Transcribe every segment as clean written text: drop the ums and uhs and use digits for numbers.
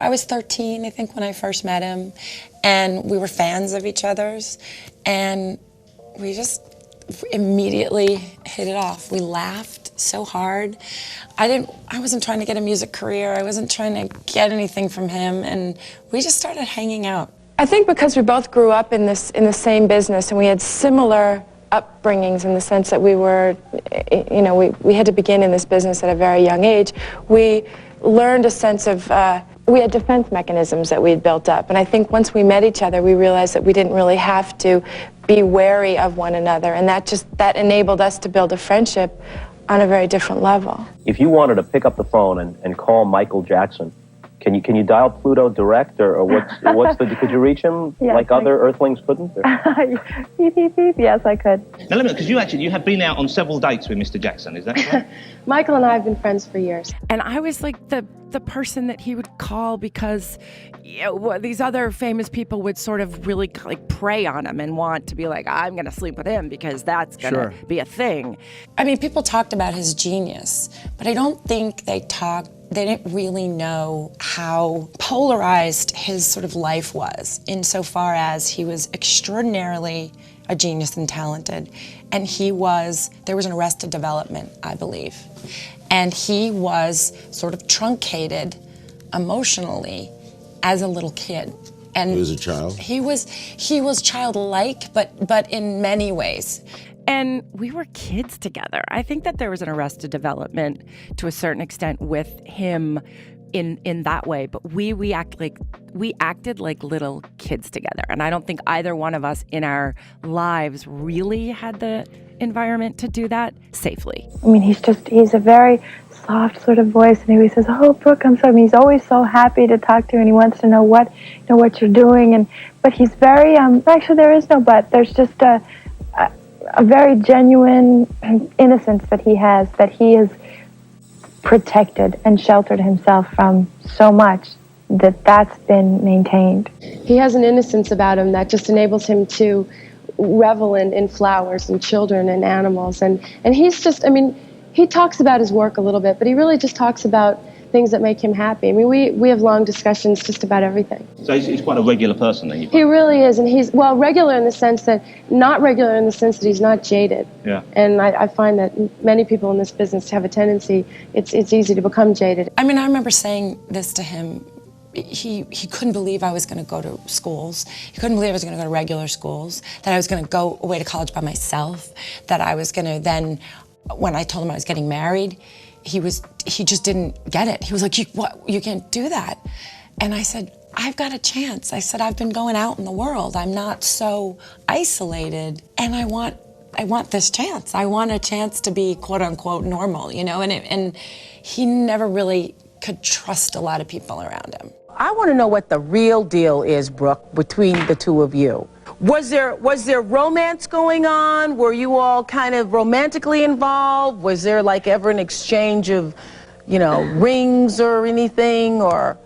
I was 13, I think, when I first met him, and we were fans of each other's, and we just immediately hit it off. We laughed so hard. I wasn't trying to get a music career. I wasn't trying to get anything from him, and we just started hanging out. I think because we both grew up in the same business, and we had similar upbringings in the sense that we were, you know, we had to begin in this business at a very young age. We learned a sense of, we had defense mechanisms that we had built up. And I think once we met each other, we realized that we didn't really have to be wary of one another. And that enabled us to build a friendship on a very different level. If you wanted to pick up the phone and call Michael Jackson, can you dial Pluto direct, or could you reach him like other Earthlings couldn't? Beep, beep, beep. Yes, I could. Now, let me, because you have been out on several dates with Mr. Jackson, is that right? Michael and I have been friends for years. And I was like the person that he would call because, you know, these other famous people would sort of really like prey on him and want to be like, I'm going to sleep with him because that's going to be a thing. I mean, people talked about his genius, but I don't think they didn't really know how polarized his sort of life was, insofar as he was extraordinarily a genius and talented. And there was an Arrested Development, I believe. And he was sort of truncated emotionally as a little kid. And he was a child? He was childlike, but in many ways. And we were kids together. I think that there was an Arrested Development to a certain extent with him in that way, but we acted like little kids together. And I don't think either one of us in our lives really had the environment to do that safely. I mean, he's a very soft sort of voice, and he says, "Oh, Brooke, I'm sorry." I mean, he's always so happy to talk to you, and he wants to know what you're doing. But he's very actually, there is no but. There's just a very genuine innocence that he has, that he has protected and sheltered himself from so much that's been maintained. He has an innocence about him that just enables him to revel in flowers and children and animals. And he's just, I mean, he talks about his work a little bit, but he really just talks about things that make him happy. I mean, we have long discussions just about everything. So he's quite a regular person, then? He really is, and he's, well, regular in the sense that, not regular in the sense that he's not jaded. Yeah. And I find that many people in this business have a tendency, it's easy to become jaded. I mean, I remember saying this to him. He couldn't believe I was going to go to schools. He couldn't believe I was going to go to regular schools, that I was going to go away to college by myself, that I was going to then, when I told him I was getting married, he just didn't get it. He was like, you can't do that. And I said, I've got a chance. I said, I've been going out in the world. I'm not so isolated, and I want this chance. I want a chance to be quote unquote normal, you know, and he never really could trust a lot of people around him. I want to know what the real deal is, Brooke, between the two of you. Was there romance going on? Were you all kind of romantically involved? Was there like ever an exchange of, you know, rings or anything, or?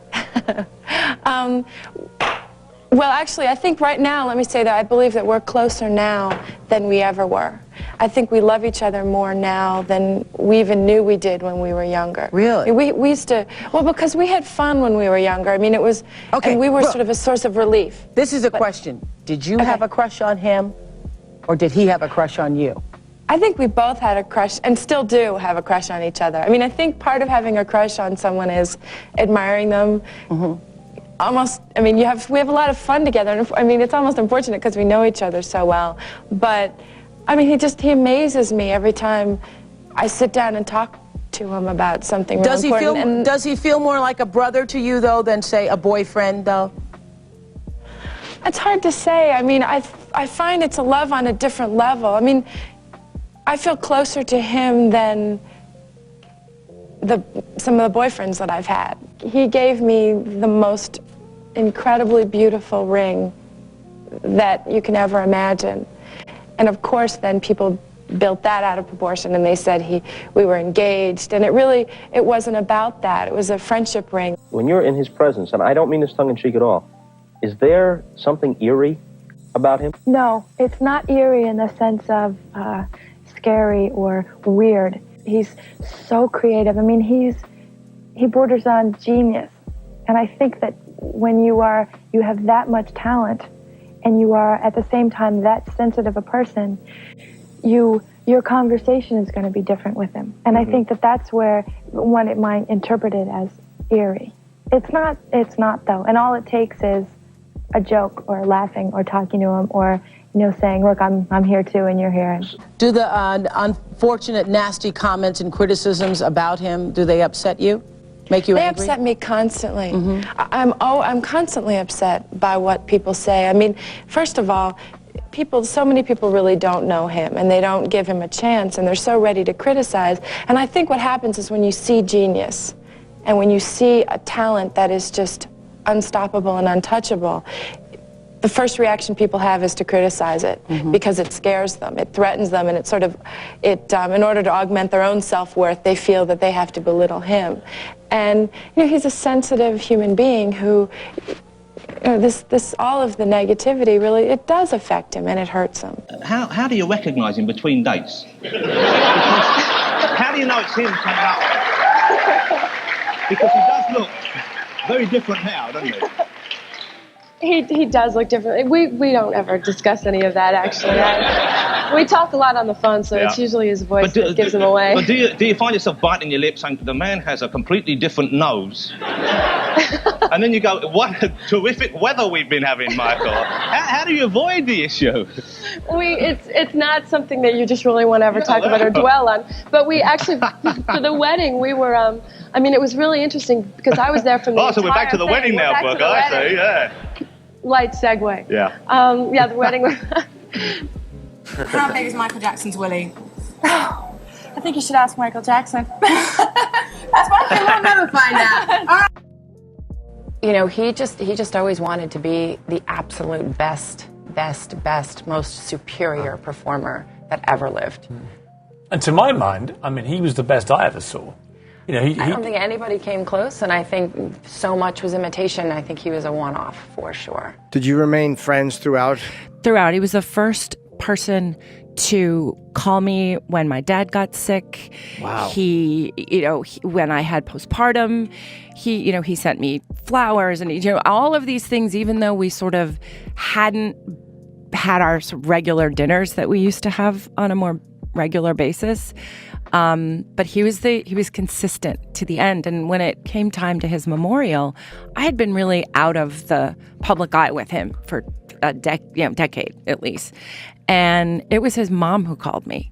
Well, actually, I think right now, let me say that I believe that we're closer now than we ever were. I think we love each other more now than we even knew we did when we were younger. Really? We used to, well, because we had fun when we were younger. I mean, it was, okay, and we were sort of a source of relief. This is a question. Did you have a crush on him, or did he have a crush on you? I think we both had a crush, and still do have a crush on each other. I mean, I think part of having a crush on someone is admiring them. Mm-hmm. Almost, I mean, we have a lot of fun together, and I mean, it's almost unfortunate because we know each other so well. But, I mean, he amazes me every time I sit down and talk to him about something really important. Does he feel more like a brother to you, though, than, say, a boyfriend, though? It's hard to say. I mean, I find it's a love on a different level. I mean, I feel closer to him than some of the boyfriends that I've had. He gave me the most incredibly beautiful ring that you can ever imagine. And of course, then people built that out of proportion, and they said we were engaged, and it wasn't about that. It was a friendship ring. When you're in his presence, and I don't mean this tongue-in-cheek at all, is there something eerie about him? No, it's not eerie in the sense of scary or weird. He's so creative. I mean, he borders on genius. And I think that when you have that much talent and you are at the same time that sensitive a person, your conversation is going to be different with him. And I think that that's where one it might interpret it as eerie. It's not though. And all it takes is a joke or laughing or talking to him or, saying, look, I'm here too and you're here. Do the unfortunate, nasty comments and criticisms about him, do they upset you? Make you angry? They upset me constantly. I'm constantly upset by what people say. I mean, first of all, so many people really don't know him and they don't give him a chance and they're so ready to criticize. And I think what happens is when you see genius and when you see a talent that is just unstoppable and untouchable, the first reaction people have is to criticize it because it scares them, it threatens them, and in order to augment their own self-worth, they feel that they have to belittle him. And he's a sensitive human being who, all of the negativity really, it does affect him and it hurts him. How do you recognise him between dates? Because how do you know it's him coming up? Because he does look very different now, doesn't he? He does look different. We don't ever discuss any of that, actually. We talk a lot on the phone, so it's usually his voice that gives him away. But do you find yourself biting your lips saying, the man has a completely different nose? And then you go, what a terrific weather we've been having, Michael. How do you avoid the issue? It's not something that you just really want to ever talk about or dwell on. But we actually, for the wedding, we were, it was really interesting because I was there from the so we're back to the wedding now, Brooke, I see, yeah. Light segue. Yeah. The wedding. How big is Michael Jackson's willy? I think you should ask Michael Jackson. That's one thing we'll never find out. He just always wanted to be the absolute best, most superior performer that ever lived. And to my mind, he was the best I ever saw. I don't think anybody came close, and I think so much was imitation. I think he was a one-off for sure. Did you remain friends throughout? Throughout. He was the first person to call me when my dad got sick. Wow. When I had postpartum, he sent me flowers and, all of these things, even though we sort of hadn't had our regular dinners that we used to have on a more regular basis. But he was consistent to the end. And when it came time to his memorial, I had been really out of the public eye with him for a decade at least. And it was his mom who called me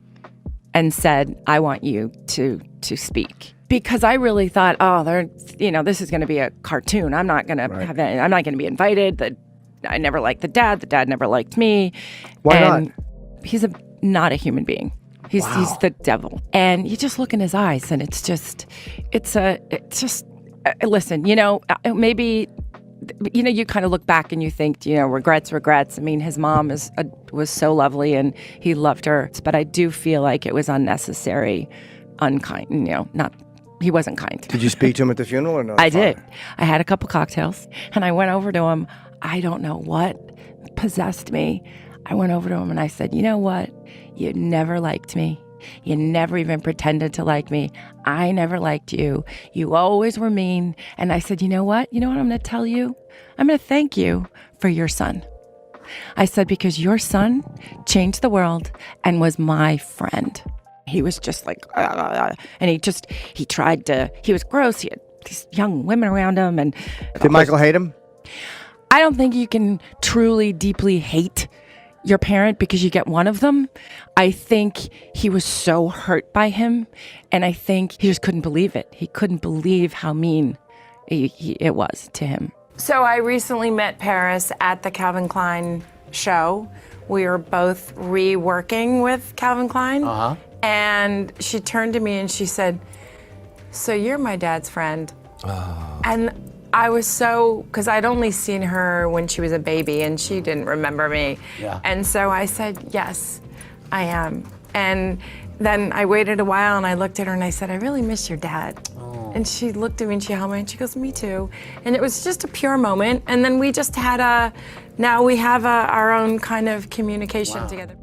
and said, I want you to speak. Because I really thought, this is going to be a cartoon. I'm not going to I'm not going to be invited. I never liked the dad never liked me. Why not? He's not a human being. He's the devil. And you just look in his eyes and listen, maybe, you kind of look back and you think, regrets. His mom was so lovely and he loved her. But I do feel like it was unnecessary, unkind, he wasn't kind. Did you speak to him at the funeral or no? I did. I had a couple cocktails and I went over to him. I don't know what possessed me. I went over to him and I said, you know what? You never liked me. You never even pretended to like me. I never liked you. You always were mean. And I said, you know what? I'm going to tell you? I'm going to thank you for your son. I said, because your son changed the world and was my friend. He was just like, and he was gross. He had these young women around him. And did Michael hate him? I don't think you can truly, deeply hate your parent because you get one of them. I think he was so hurt by him, and I think he just couldn't believe it. He couldn't believe how mean it was to him. So I recently met Paris at the Calvin Klein show. We were both reworking with Calvin Klein, and she turned to me and she said, so you're my dad's friend. And I was because I'd only seen her when she was a baby and she didn't remember me. Yeah. And so I said, yes, I am. And then I waited a while and I looked at her and I said, I really miss your dad. Oh. And she looked at me and she held me and she goes, me too. And it was just a pure moment. And then we just had now we have our own kind of communication together.